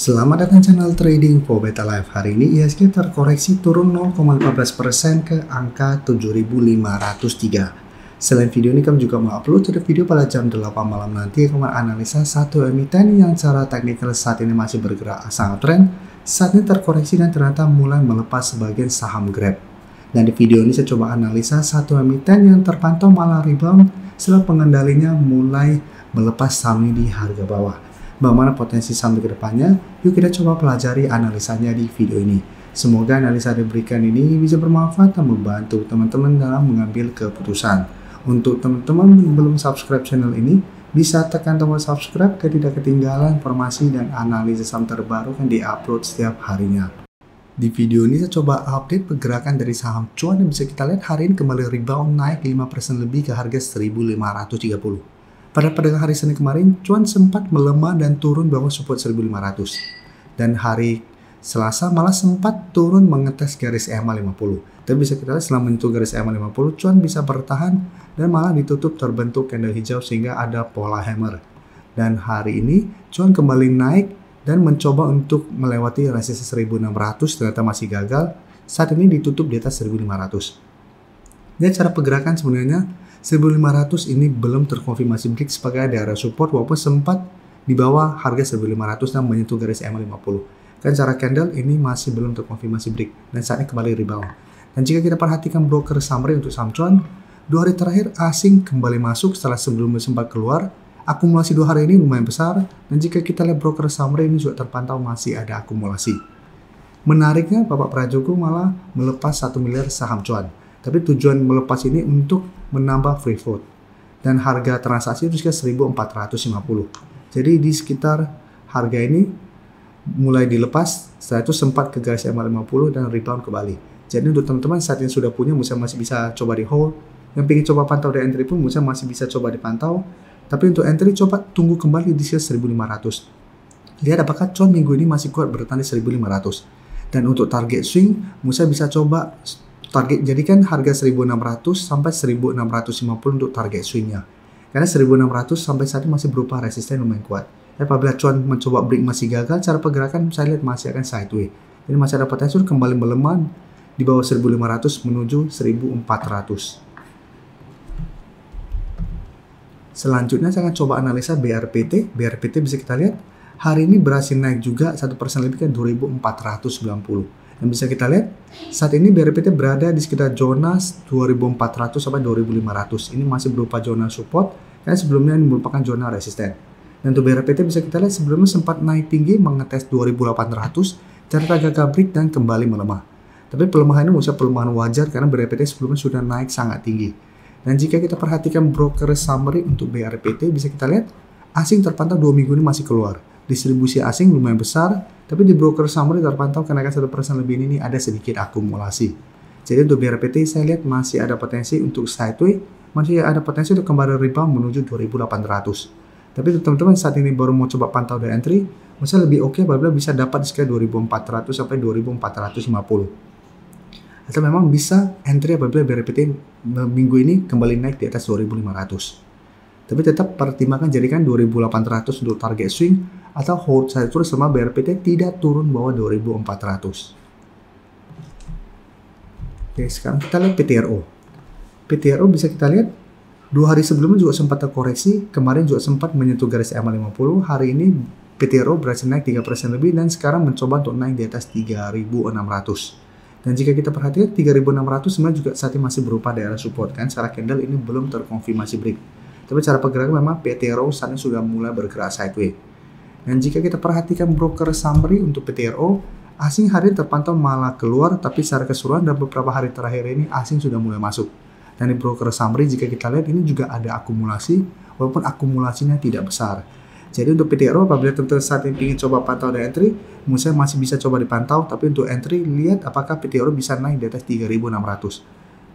Selamat datang channel Trading for Beta Life. Hari ini IHSG terkoreksi turun 0,15% ke angka 7.503. Selain video ini, kami juga mengupload video pada jam 8 malam nanti yang menganalisa satu emiten yang secara teknikal saat ini masih bergerak sangat trend. Saat ini terkoreksi dan ternyata mulai melepas sebagian saham Grab. Dan di video ini saya coba analisa satu emiten yang terpantau malah rebound setelah pengendalinya mulai melepas sahamnya di harga bawah. Bagaimana potensi saham ke depannya? Yuk kita coba pelajari analisanya di video ini. Semoga analisa yang diberikan ini bisa bermanfaat dan membantu teman-teman dalam mengambil keputusan. Untuk teman-teman yang belum subscribe channel ini, bisa tekan tombol subscribe agar tidak ketinggalan informasi dan analisis saham terbaru yang diupload setiap harinya. Di video ini saya coba update pergerakan dari saham cuan yang bisa kita lihat hari ini kembali rebound naik 5% lebih ke harga 1.530. Pada perdagangan hari Senin kemarin, cuan sempat melemah dan turun bawah support 1.500. Dan hari Selasa malah sempat turun mengetes garis EMA 50. Tapi bisa kita lihat setelah menyentuh garis EMA 50, cuan bisa bertahan dan malah ditutup terbentuk candle hijau sehingga ada pola hammer. Dan hari ini, cuan kembali naik dan mencoba untuk melewati resistance 1.600, ternyata masih gagal. Saat ini ditutup di atas 1.500. Dan cara pergerakan sebenarnya 1.500 ini belum terkonfirmasi break sebagai daerah support walaupun sempat di bawah harga 1.500 dan menyentuh garis EMA 50. Kan cara candle ini masih belum terkonfirmasi break dan saat ini kembali rebound. Dan jika kita perhatikan broker summary untuk saham cuan, 2 hari terakhir asing kembali masuk setelah sebelumnya sempat keluar. Akumulasi 2 hari ini lumayan besar dan jika kita lihat broker summary ini juga terpantau masih ada akumulasi. Menariknya Bapak Prajogo malah melepas 1 miliar saham cuan. Tapi tujuan melepas ini untuk menambah free float. Dan harga transaksi itu sekitar 1.450. Jadi di sekitar harga ini mulai dilepas, setelah itu sempat ke garis EMA 50 dan rebound kembali. Jadi untuk teman-teman saat ini sudah punya, masih bisa coba di hold. Yang ingin coba pantau di entry pun masih bisa coba dipantau. Tapi untuk entry coba tunggu kembali di sekitar 1.500. Lihat apakah cuan minggu ini masih kuat bertahan di 1.500. Dan untuk target swing, bisa coba target jadikan harga 1.600 sampai 1.650 untuk target swingnya. Karena 1.600 sampai saat ini masih berupa resisten lumayan kuat. Apabila cuan mencoba break masih gagal, cara pergerakan saya lihat masih akan sideways. Jadi masih ada potensi kembali melemah di bawah 1.500 menuju 1.400. Selanjutnya saya akan coba analisa BRPT. BRPT bisa kita lihat hari ini berhasil naik juga 1% lebih ke 2.490. Dan bisa kita lihat saat ini BRPT berada di sekitar zona 2.400 sampai 2.500. Ini masih berupa zona support karena sebelumnya ini merupakan zona resisten. Dan untuk BRPT bisa kita lihat sebelumnya sempat naik tinggi mengetes 2.800, ternyata gagal break dan kembali melemah. Tapi pelemahan ini merupakan pelemahan wajar karena BRPT sebelumnya sudah naik sangat tinggi. Dan jika kita perhatikan broker summary untuk BRPT bisa kita lihat asing terpantau 2 minggu ini masih keluar. Distribusi asing lumayan besar, tapi di broker summary terpantau kenaikan 1% lebih ini ada sedikit akumulasi. Jadi untuk BRPT saya lihat masih ada potensi untuk sideways, masih ada potensi untuk kembali rebound menuju 2.800. Tapi untuk teman-teman saat ini baru mau coba pantau di entry, masih lebih oke apabila bisa dapat di sekitar 2.400 sampai 2.450. Atau memang bisa entry apabila BRPT minggu ini kembali naik di atas 2.500. Tapi tetap pertimbangkan jadikan 2.800 untuk target swing atau hold saja terus sama BRPT tidak turun bawah 2.400. Oke, sekarang kita lihat PTRO. PTRO bisa kita lihat 2 hari sebelumnya juga sempat terkoreksi, kemarin juga sempat menyentuh garis EMA 50. Hari ini PTRO berhasil naik 3% lebih dan sekarang mencoba untuk naik di atas 3.600. Dan jika kita perhatikan 3.600 sebenarnya juga saat ini masih berupa daerah support kan, secara candle ini belum terkonfirmasi break. Tapi cara pergerakan memang PTRO saat ini sudah mulai bergerak sideways. Dan jika kita perhatikan broker summary untuk PTRO, asing hari ini terpantau malah keluar, tapi secara keseluruhan dalam beberapa hari terakhir ini asing sudah mulai masuk. Dan di broker summary jika kita lihat ini juga ada akumulasi, walaupun akumulasinya tidak besar. Jadi untuk PTRO apabila teman-teman saat ini ingin coba pantau di entry, masih bisa coba dipantau, tapi untuk entry lihat apakah PTRO bisa naik di atas 3.600.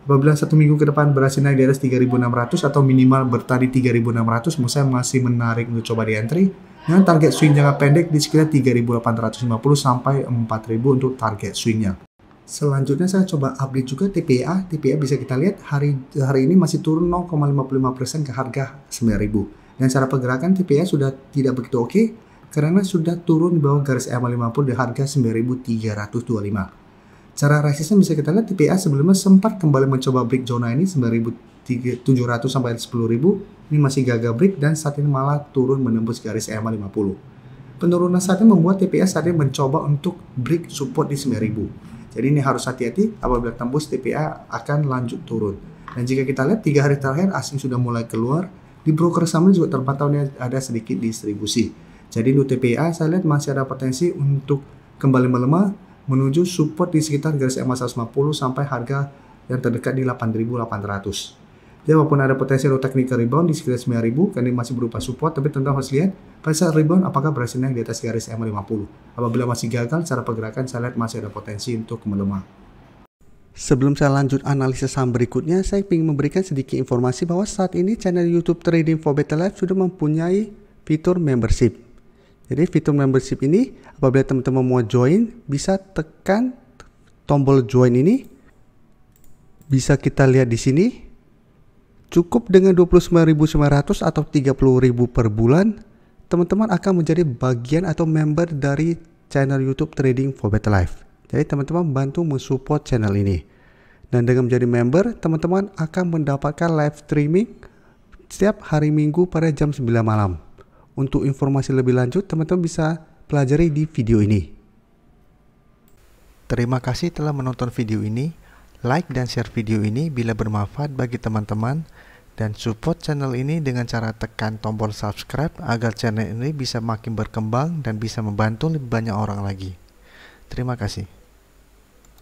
Apabila 1 minggu ke depan berhasil naik di atas 3.600 atau minimal bertahan di 3.600, masih menarik untuk coba di entry. Dengan target swing jangka pendek di sekitar 3.850 sampai 4.000 untuk target swingnya. Selanjutnya saya coba update juga TPA. TPA bisa kita lihat hari ini masih turun 0,55% ke harga 9.000. Dan cara pergerakan TPA sudah tidak begitu oke. karena sudah turun di bawah garis EMA 50 di harga 9.325. Cara resisten bisa kita lihat TPA sebelumnya sempat kembali mencoba break zona ini 9.700 sampai 10.000. Ini masih gagal break dan saat ini malah turun menembus garis EMA 50. Penurunan saat ini membuat TPA saat ini mencoba untuk break support di 9.000. Jadi ini harus hati-hati, apabila tembus TPA akan lanjut turun. Dan jika kita lihat 3 hari terakhir asing sudah mulai keluar, di broker saham juga terpantau ada sedikit distribusi. Jadi untuk TPA saya lihat masih ada potensi untuk kembali melemah menuju support di sekitar garis EMA 150 sampai harga yang terdekat di 8.800. Jadi walaupun ada potensi untuk technical rebound di sekitar 9.000, karena ini masih berupa support, tapi tentu harus lihat pada saat rebound apakah berhasil naik di atas garis EMA 50. Apabila masih gagal, cara pergerakan saya lihat masih ada potensi untuk melemah. Sebelum saya lanjut analisis saham berikutnya, saya ingin memberikan sedikit informasi bahwa saat ini channel YouTube Trading for Better Life sudah mempunyai fitur membership. Jadi fitur membership ini, apabila teman-teman mau join, bisa tekan tombol join ini. Bisa kita lihat di sini. Cukup dengan 29.900 atau 30.000 per bulan, teman-teman akan menjadi bagian atau member dari channel YouTube Trading for Better Life. Jadi teman-teman bantu mensupport channel ini. Dan dengan menjadi member, teman-teman akan mendapatkan live streaming setiap hari Minggu pada jam 9 malam. Untuk informasi lebih lanjut, teman-teman bisa pelajari di video ini. Terima kasih telah menonton video ini. Like dan share video ini bila bermanfaat bagi teman-teman, dan support channel ini dengan cara tekan tombol subscribe agar channel ini bisa makin berkembang dan bisa membantu lebih banyak orang lagi. Terima kasih.